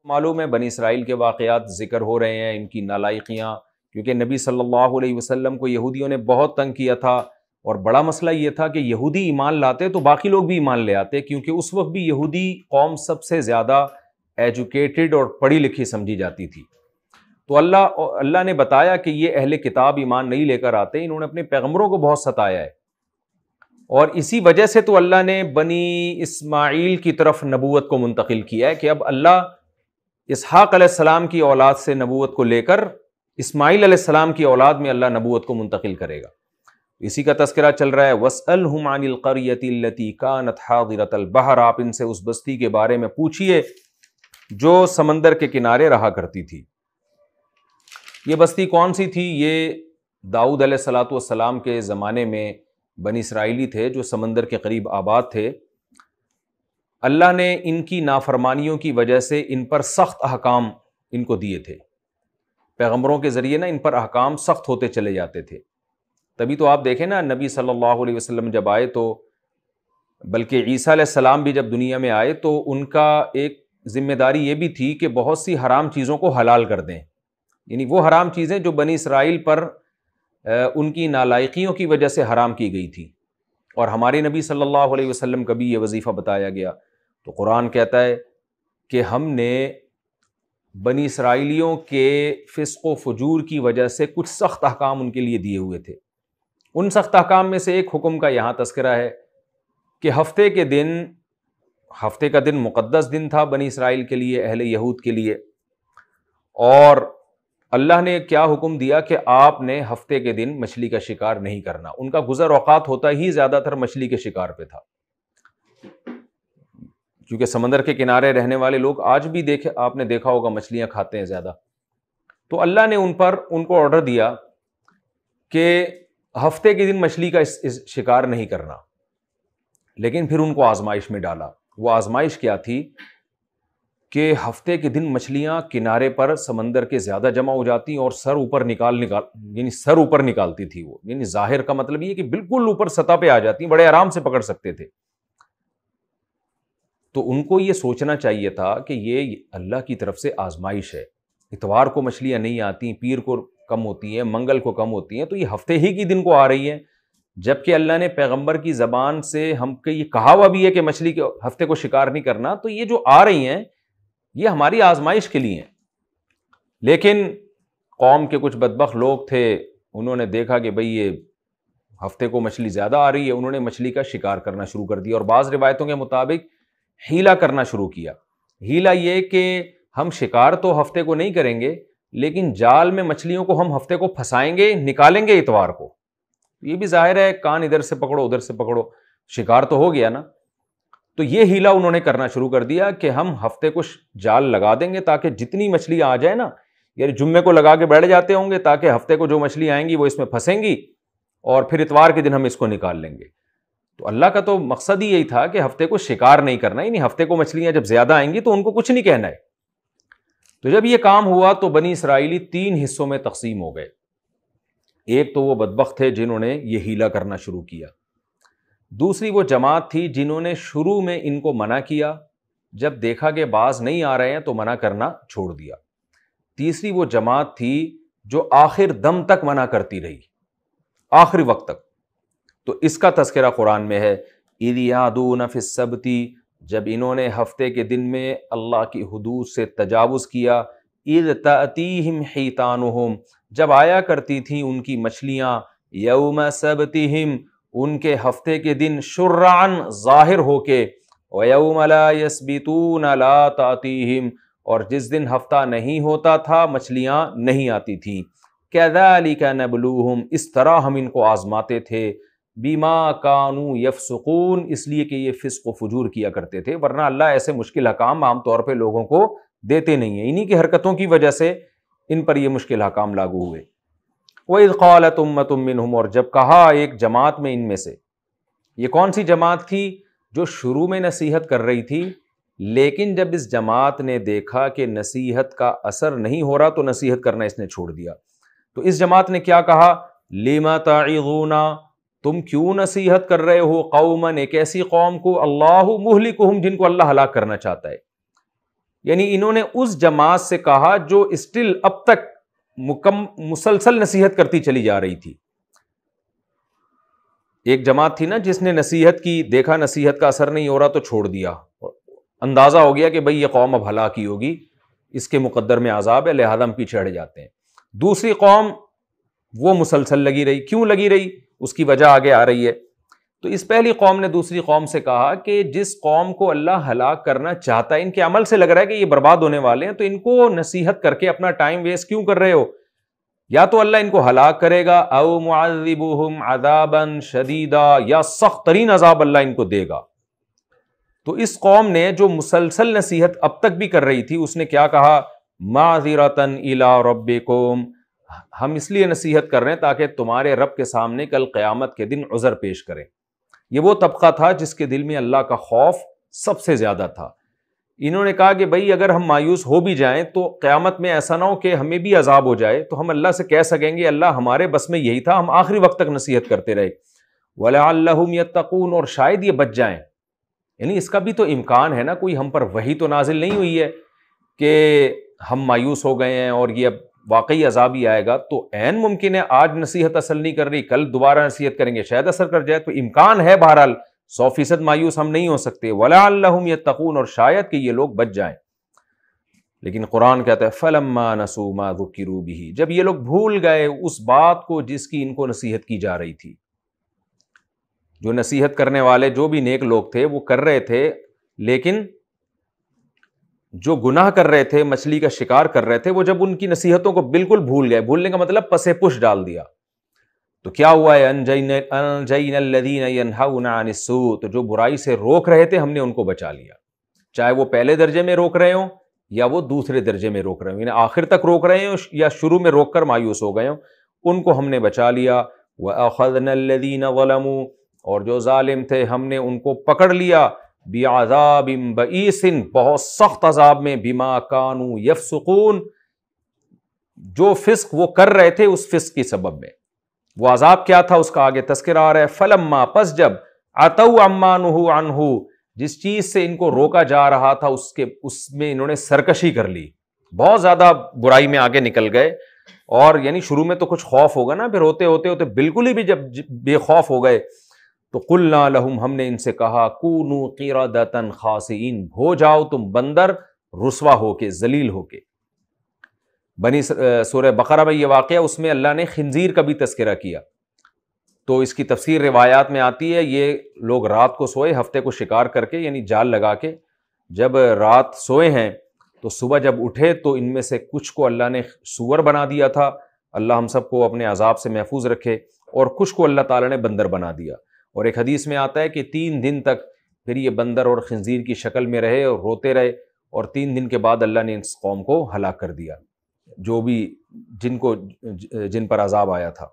معلوم ہے بنی اسرائیل کے واقعات ذکر ہو رہے ہیں، ان کی نالائقیاں، کیونکہ نبی صلی اللہ علیہ وسلم کو یہودیوں نے بہت تنگ کیا تھا، اور بڑا مسئلہ یہ تھا کہ یہودی ایمان لاتے تو باقی لوگ بھی ایمان لے آتے، کیونکہ اس وقت بھی یہودی قوم سب سے زیادہ ایجوکیٹڈ اور پڑھی لکھی سمجھی جاتی تھی۔ تو اللہ نے بتایا کہ یہ اہل کتاب ایمان نہیں لے کر آتے، انہوں نے اپنے پیغمبروں کو بہت ستایا ہے، اور اسی وجہ سے تو اللہ نے بنی اسماعیل کی طرف نبوت کو منتقل کیا ہے کہ اب اللہ اسحاق علیہ السلام کی اولاد سے نبوت کو لے کر اسماعیل علیہ السلام کی اولاد میں اللہ نبوت کو منتقل کرے گا۔ اسی کا تذکرہ چل رہا ہے، وَاسْأَلْهُمْ عَنِ الْقَرْيَةِ الَّتِي كَانَتْ حَاضِرَةَ الْبَحْرِ، آپ ان سے اس بستی کے بارے میں پوچھئے جو سمندر کے کنارے رہا کرتی تھی۔ یہ بستی کون سی تھی؟ یہ داؤد علیہ السلام کے زمانے میں بنی اسرائیلی تھے جو سمندر کے قریب آباد تھے۔ اللہ نے ان کی نافرمانیوں کی وجہ سے ان پر سخت احکام ان کو دیے تھے، پیغمبروں کے ذریعے ان پر احکام سخت ہوتے چلے جاتے تھے۔ تبھی تو آپ دیکھیں نا، نبی صلی اللہ علیہ وسلم جب آئے تو، بلکہ عیسیٰ علیہ السلام بھی جب دنیا میں آئے تو ان کا ایک ذمہ داری یہ بھی تھی کہ بہت سی حرام چیزوں کو حلال کر دیں، یعنی وہ حرام چیزیں جو بنی اسرائیل پر ان کی نالائقیوں کی وجہ سے حرام کی گئی تھی، اور ہمارے نبی صلی اللہ علیہ وسلم کا بھی یہ وظیفہ بتایا گیا۔ تو قرآن کہتا ہے کہ ہم نے بنی اسرائیلیوں کے فسق و فجور کی وجہ سے کچھ سخت احکام ان کے لیے دیے ہوئے تھے۔ ان سخت احکام میں سے ایک حکم کا یہاں تذکرہ ہے کہ ہفتے کا دن مقدس دن تھا بنی اسرائیل کے لیے، اہل یہود کے لیے، اور اللہ نے کیا حکم دیا کہ آپ نے ہفتے کے دن مچھلی کا شکار نہیں کرنا۔ ان کا گزر اوقات ہوتا ہی زیادہ تر مچھلی کے شکار پہ تھا، کیونکہ سمندر کے کنارے رہنے والے لوگ آج بھی آپ نے دیکھا ہوگا مچھلیاں کھاتے ہیں زیادہ۔ تو اللہ نے ان کو آرڈر دیا کہ ہفتے کے دن مچھلی کا شکار نہیں کرنا، لیکن پھر ان کو آزمائش میں ڈالا۔ وہ آزمائش کیا تھی کہ ہفتے کے دن مچھلیاں کنارے پر سمندر کے زیادہ جمع ہو جاتی اور سر اوپر نکالتی تھی وہ، یعنی ظاہر کا مطلب یہ کہ بالکل اوپر سطح پہ آ جاتی، بڑے آرام سے پکڑ سکتے تھے۔ تو ان کو یہ سوچنا چاہیے تھا کہ یہ اللہ کی طرف سے آزمائش ہے، اتوار کو مچھلیاں نہیں آتی، پیر کو کم ہوتی ہیں، منگل کو کم ہوتی ہیں، تو یہ ہفتے ہی کی دن کو آ رہی ہیں، جبکہ اللہ نے پیغمبر کی زبان سے ہم کو یہ کہا ہوا بھی ہے کہ مچھلی کے ہفتے کو شکار نہیں کرنا، تو یہ جو آ رہی ہیں یہ ہماری آزمائش کے لیے ہیں۔ لیکن قوم کے کچھ بدبخت لوگ تھے، انہوں نے دیکھا کہ بھئی یہ ہفتے کو مچھلی زیادہ آ رہی ہے، انہوں نے مچھلی کا شکار کرنا شروع کر دیا، اور بعض روایتوں کے مطابق ہیلا کرنا شروع کیا۔ ہیلا یہ کہ ہم شکار تو ہفتے کو نہیں کریں گے، لیکن جال میں مچھلیوں کو ہم ہفتے کو پھنسائیں گے، نکالیں گے اتوار کو۔ یہ بھی ظاہر ہے، کان ادھر سے پکڑو ادھر سے پکڑو، شکار تو ہو گیا نا۔ تو یہ ہیلا انہوں نے کرنا شروع کر دیا کہ ہم ہفتے کو جال لگا دیں گے تاکہ جتنی مچھلی آ جائے نا، یعنی جمعے کو لگا کے بیٹھ جاتے ہوں گے تاکہ ہفتے کو جو مچھلی آئیں گی وہ اس میں پھنسیں گی، اور پھر اتوار کے دن ہم اس کو نکال لیں گے۔ تو اللہ کا تو مقصد ہی یہی تھا کہ ہفتے کو شکار نہیں کرنا، یعنی ہفتے کو مچھلیاں جب زیادہ آئیں گی تو ان کو کچھ نہیں کہنا ہے۔ تو جب یہ کام ہوا تو بنی اسرائیلی 3 حصوں میں تقسیم ہو گئے۔ ایک تو وہ بدبخت تھے جنہوں نے یہ ہیلا کرنا شروع کیا، دوسری وہ جماعت تھی جنہوں نے شروع میں ان کو منع کیا، جب دیکھا کہ باز نہیں آ رہے ہیں تو منع کرنا چھوڑ دیا، تیسری وہ جماعت تھی جو آخر دم تک منع کرتی رہی، آخری وقت تک۔ تو اس کا تذکرہ قرآن میں ہے، اِذْ یَعْدُونَ فِی السَّبْتِ، جب انہوں نے ہفتے کے دن میں اللہ کی حدود سے تجاوز کیا، اِذْ تَأْتِیہم حِیتَانُہم، جب آیا کرتی تھیں ان کی مچھلیاں، یوم سبتہم، ان کے ہفتے کے دن، شرعاً ظاہر ہو کے، وَیَوْمَ لَا يَسْبِتُونَ لَا تَأْتِیہم، اور جس دن ہفتہ نہیں ہوتا تھا مچھلیاں نہیں آتی تھیں۔ كَذَلِكَ نَبْلُوهُمْ، اس طرح ہم ان کو آزماتے تھے، بِمَا كَانُوا يَفْسُقُونَ، اس لیے کہ یہ فسق و فجور کیا کرتے تھے، ورنہ اللہ ایسے مشکل حکام عام طور پہ لوگوں کو دیتے نہیں ہیں، انہی کی حرکتوں کی وجہ سے ان پر یہ مشکل حکام لاگو ہوئے۔ وَإِذْ قَالَتْ أُمَّةٌ مِّنْهُمْ، اور جب کہا ایک جماعت میں ان میں سے، یہ کون سی جماعت تھی؟ جو شروع میں نصیحت کر رہی تھی، لیکن جب اس جماعت نے دیکھا کہ نصیحت کا اثر نہیں ہو رہا تو نصیحت کرنا اس نے چھوڑ دیا۔ تو اس جماعت نے کیا کہا؟ لِمَ تَعِظُونَ، تم کیوں نصیحت کر رہے ہو قوماً، ایک ایسی قوم کو، اللہ مہلکہم، جن کو اللہ ہلاک کرنا چاہتا ہے۔ یعنی انہوں نے اس جماعت سے کہا جو اسٹل اب تک مسلسل نصیحت کرتی چلی جا رہی تھی. ایک جماعت تھی نا جس نے نصیحت کی، دیکھا نصیحت کا اثر نہیں ہو رہا تو چھوڑ دیا، اندازہ ہو گیا کہ بھئی یہ قوم اب ہلاکی ہوگی، اس کے مقدر میں عذاب ہے، لہذا ہم پیچھے ہٹ جاتے ہیں. دوسری قوم وہ مسلسل لگی رہی. کیوں لگی رہی؟ اس کی وجہ آگے آ رہی ہے. تو اس پہلی قوم نے دوسری قوم سے کہا کہ جس قوم کو اللہ ہلاک کرنا چاہتا ہے، ان کے عمل سے لگ رہا ہے کہ یہ برباد ہونے والے ہیں، تو ان کو نصیحت کر کے اپنا ٹائم ویسٹ کیوں کر رہے ہو؟ یا تو اللہ ان کو ہلاک کرے گا، او معذبہم عذابا شدیدا، یا سخت ترین عذاب اللہ ان کو دے گا. تو اس قوم نے جو مسلسل نصیحت اب تک بھی کر رہی تھی، اس نے کیا کہا؟ معذرۃ الی ربکم، ہم اس لیے نصیحت کر رہے ہیں تاکہ تمہارے رب کے سامنے کل قیامت کے دن عذر پیش کریں. یہ وہ طبقہ تھا جس کے دل میں اللہ کا خوف سب سے زیادہ تھا. انہوں نے کہا کہ بھئی اگر ہم مایوس ہو بھی جائیں تو قیامت میں ایسا نہ ہو کہ ہمیں بھی عذاب ہو جائے، تو ہم اللہ سے کہہ سکیں گے اللہ ہمارے بس میں یہی تھا، ہم آخری وقت تک نصیحت کرتے رہے. وَلَعَلَّهُمْ يَتَّقُونَ، اور شاید یہ بچ جائیں. یعنی اس کا بھی تو امکان ہے نا، کوئی ہم پر وحی تو نازل نہیں ہوئی ہے کہ ہم مایوس ہو گئے ہیں اور یہ اب واقعی عذاب ہی آئے گا. تو عین ممکن ہے آج نصیحت اثر نہیں کر رہی، کل دوبارہ نصیحت کریں گے شاید اثر کر جائے. تو امکان ہے، بہرحال 100% مایوس ہم نہیں ہو سکتے. وَلَعَلَّهُمْ يَتَّقُونَ، اور شاید کہ یہ لوگ بچ جائیں. لیکن قرآن کہتا ہے فَلَمَّا نَسُوا مَا ذُكِّرُوا بِهِ، جب یہ لوگ بھول گئے اس بات کو جس کی ان کو نصیحت کی جا رہی تھی. جو نصیحت کرنے والے جو بھی نیک لوگ تھے وہ کر رہے تھے، لیکن جو گناہ کر رہے تھے، مچھلی کا شکار کر رہے تھے، وہ جب ان کی نصیحتوں کو بالکل بھول گئے، بھولنے کا مطلب پسے پش ڈال دیا، تو کیا ہوا ہے؟ انجینا الذین ینہون عن السوء، تو جو برائی سے روک رہے تھے ہم نے ان کو بچا لیا. چاہے وہ پہلے درجے میں روک رہے ہوں یا وہ دوسرے درجے میں روک رہے ہوں، یعنی آخر تک روک رہے ہوں یا شروع میں روک کر مایوس ہو گئے ہوں، ان کو ہم نے بچا لیا. وَأَخَذْنَا الَّذِينَ ظَلَمُوا، اور جو ظالم تھے ہم نے ان کو پکڑ لیا، بعذاب بئیس، بہت سخت عذاب میں، بما کانوا یفسقون، جو فسق وہ کر رہے تھے اس فسق کی سبب میں. وہ عذاب کیا تھا اس کا آگے تذکرہ آ رہا ہے. فلما، پس جب، عتوا عما نہوا عنہ، جس چیز سے ان کو روکا جا رہا تھا اس میں انہوں نے سرکشی کر لی، بہت زیادہ برائی میں آگے نکل گئے. اور یعنی شروع میں تو کچھ خوف ہوگا نا، پھر ہوتے ہوتے ہوتے بالکل ہی بھی جب بے خوف ہو گئے تو قلنا لہم، ہم نے ان سے کہا کونوا قردۃ خاسئین، ہو جاؤ تم بندر رسوا ہو کے، ذلیل ہو کے. سورہ بقرہ میں یہ واقعہ، اس میں اللہ نے خنزیر کا بھی تذکرہ کیا. تو اس کی تفسیر روایات میں آتی ہے، یہ لوگ رات کو سوئے ہفتے کو شکار کر کے، یعنی جال لگا کے، جب رات سوئے ہیں تو صبح جب اٹھے تو ان میں سے کچھ کو اللہ نے سور بنا دیا تھا. اللہ ہم سب کو اپنے عذاب سے محفوظ رکھے. اور کچھ کو اللہ تعالیٰ نے بندر بنا دیا. اور ایک حدیث میں آتا ہے کہ 3 دن تک پھر یہ بندر اور خنزیر کی شکل میں رہے اور روتے رہے، اور 3 دن کے بعد اللہ نے اس قوم کو ہلاک کر دیا، جو بھی جن پر عذاب آیا تھا.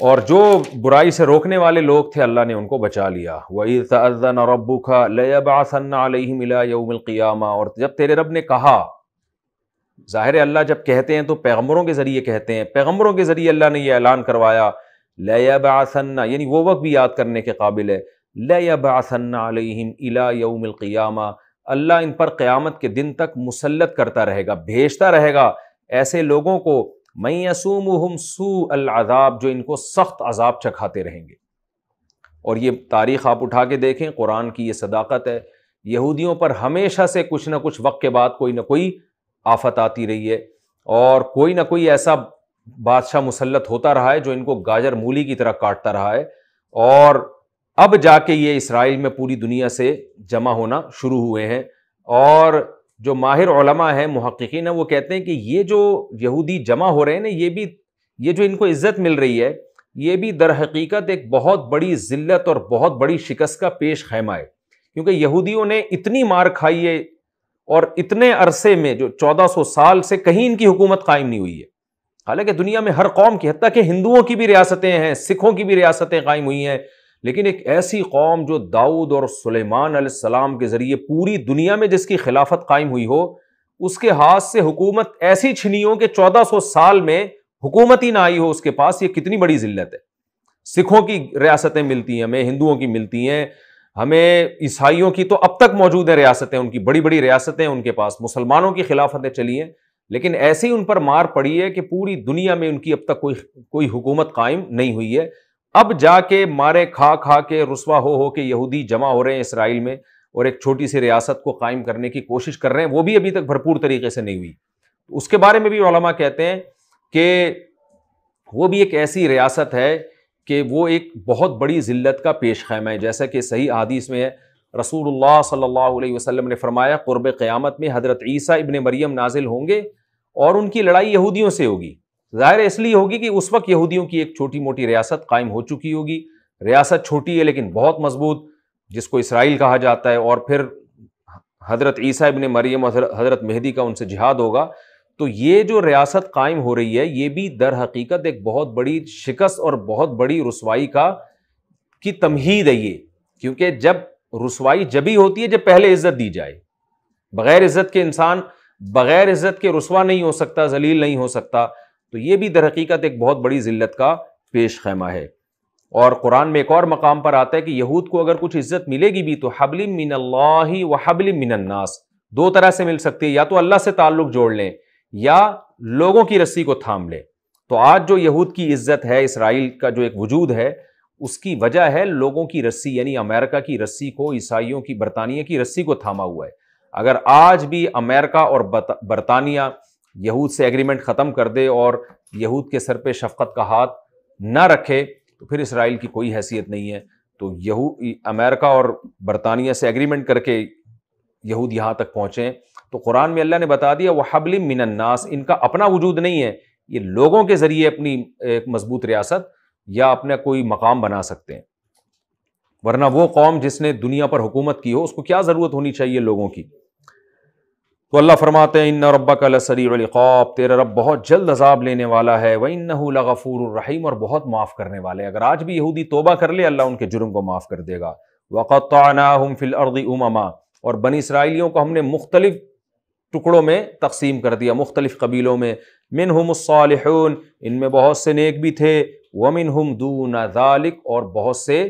اور جو برائی سے روکنے والے لوگ تھے اللہ نے ان کو بچا لیا. وَإِذْ تَأَذَّنَ رَبُّكَ لَيَبْعَثَنَّ عَلَيْهِمْ إِلَىٰ يَوْمِ الْقِيَامَةِ، اور جب تیرے رب نے کہا، ظاہر ہے اللہ جب کہتے ہیں تو پیغمبروں کے ذریعے کہتے ہیں، پیغمبروں کے ذریعے اللہ نے یہ اعلان کروایا، لَيَبْعَثَنَّ، یعنی وہ وقت بھی یاد کرنے کے قابل ہے، لَيَبْعَثَنَّ عَلَيْهِمْ إِلَىٰ يَوْمِ الْقِيَامَةِ، اللہ ان پر قیامت کے دن تک مسلط کرتا رہے گا، بھیجتا رہے گا ایسے لوگوں کو، مَن يَسُومُهُمْ سُوءَ الْعَذَابِ، جو ان کو سخت عذاب چکھاتے رہیں گے. اور یہ تاریخ آپ اٹھا کے دیکھیں، قرآن کی یہ صداقت ہے، یہودیوں پر ہمیشہ سے کچھ نہ کچھ وقت کے بعد کوئی نہ کوئی آفت آتی رہی ہے، اور کوئی نہ کوئی ایسا بادشاہ مسلط ہوتا رہا ہے جو ان کو گاجر مولی کی طرح کاٹتا رہا ہے. اور اب جا کے یہ اسرائیل میں پوری دنیا سے جمع ہونا شروع ہوئے ہیں. اور جو ماہر علماء ہیں، محققین ہیں، وہ کہتے ہیں کہ یہ جو یہودی جمع ہو رہے ہیں نا، یہ جو ان کو عزت مل رہی ہے، یہ بھی در حقیقت ایک بہت بڑی ذلت اور بہت بڑی شکست کا پیش خیمہ ہے. کیونکہ یہودیوں نے اتنی مار کھائی ہے، اور اتنے عرصے میں جو 1400 سال سے کہیں ان کی حکومت قائم نہیں ہوئی ہے. حالانکہ دنیا میں ہر قوم کی، حتیٰ کہ ہندوؤں کی بھی ریاستیں ہیں، سکھوں کی بھی ریاستیں قائم ہوئی ہیں، لیکن ایک ایسی قوم جو داؤد اور سلیمان علیہ السلام کے ذریعے پوری دنیا میں جس کی خلافت قائم ہوئی ہو، اس کے ہاتھ سے حکومت ایسی چھنی ہو کہ 1400 سال میں حکومت ہی نہ آئی ہو اس کے پاس، یہ کتنی بڑی ذلت ہے. سکھوں کی ریاستیں ملتی ہیں ہمیں، ہندوؤں کی ملتی ہیں، ہمیں عیسائیوں کی تو اب تک موجود ہیں ریاستیں، ان کی بڑی بڑی ریاستیں ان کے پاس، مسلمانوں کی خلافتیں چلی ہیں، لیکن ایسی ان پر مار پڑی ہے کہ پوری دنیا میں ان کی اب تک کوئی حکومت قائم نہیں ہوئی ہے۔ اب جا کے مارے کھا کھا کے رسوا ہو کے یہودی جمع ہو رہے ہیں اسرائیل میں، اور ایک چھوٹی سی ریاست کو قائم کرنے کی کوشش کر رہے ہیں، وہ بھی ابھی تک بھرپور طریقے سے نہیں ہوئی۔ اس کے بارے میں بھی علماء کہتے ہیں کہ وہ بھی ایک ایسی ریاست ہے کہ وہ ایک بہت بڑی ذلت کا پیش خیمہ ہے، جیسا کہ صحیح حدیث میں ہے، رسول اللہ صلی اللہ علیہ وسلم نے فرمایا قرب قیامت میں حضرت عیسیٰ ابن مریم نازل ہوں گے اور ان کی لڑائی یہودیوں سے ہوگی۔ ظاہر اس لیے ہوگی کہ اس وقت یہودیوں کی ایک چھوٹی موٹی ریاست قائم ہو چکی ہوگی، ریاست چھوٹی ہے لیکن بہت مضبوط، جس کو اسرائیل کہا جاتا ہے، اور پھر حضرت عیسیٰ ابن مریم اور حضرت مہدی کا ان سے جہاد ہوگا۔ تو یہ جو ریاست قائم ہو رہی ہے یہ بھی در حقیقت ایک بہت بڑی شکست اور بہت بڑی رسوائی کی تمہید ہے یہ، کیونکہ جب رسوائی جبھی ہوتی ہے جب پہلے عزت دی جائے۔ بغیر عزت کے انسان بغیر عزت کے رسوا نہیں ہو سکتا، ذلیل نہیں ہو سکتا، تو یہ بھی در حقیقت ایک بہت بڑی ذلت کا پیش خیمہ ہے۔ اور قرآن میں ایک اور مقام پر آتا ہے کہ یہود کو اگر کچھ عزت ملے گی بھی تو حبل من اللہ و حبل من الناس، دو طرح سے مل سکتی ہے، یا تو اللہ سے تعلق جوڑ لیں یا لوگوں کی رسی کو تھام لیں۔ تو آج جو یہود کی عزت ہے، اسرائیل کا جو ایک وجود ہے، اس کی وجہ ہے لوگوں کی رسی، یعنی امریکہ کی رسی کو، عیسائیوں کی، برطانیہ کی رسی کو تھاما ہوا ہے۔ اگر آج بھی امریکہ اور برطانیہ یہود سے ایگریمنٹ ختم کر دے اور یہود کے سر پہ شفقت کا ہاتھ نہ رکھے تو پھر اسرائیل کی کوئی حیثیت نہیں ہے۔ تو امریکہ اور برطانیہ سے ایگریمنٹ کر کے یہود یہاں تک پہنچے، تو قرآن میں اللہ نے بتا دیا وَحَبْلٍ مِّنَ النَّاسِ، ان کا اپنا وجود نہیں ہے، یہ لوگوں کے ذریعے اپنی ایک مضبوط ریاست یا اپنا کوئی مقام بنا سکتے ہیں۔ ورنہ وہ قوم جس نے دنیا پر حکومت کی ہو اس کو کیا ضرورت ہونی چاہیے لوگوں کی۔ تو اللہ فرماتے ہیں اِنَّ رَبَّكَ لَسَرِيعُ الْعِقَابِ، تیرا رب بہت جلد عذاب لینے والا ہے، وَإِنَّهُ لَغَفُورٌ رَحِيمٌ، اور بہت معاف کرنے والے ہیں۔ اگر آج بھی یہودی توبہ کر لے اللہ ان کے جرم کو معاف کر دے گا۔ وَقَطَّعْنَاهُمْ فِي الْأَرْضِ أُمَمًا، اور بنی اسرائیلیوں کو ہم نے مختلف ٹکڑوں میں تقسیم کر دیا، مختلف قبیلوں میں، منہم الصالحون، ان میں بہت سے نیک بھی تھے، ومنہم دون ذالک، اور بہت سے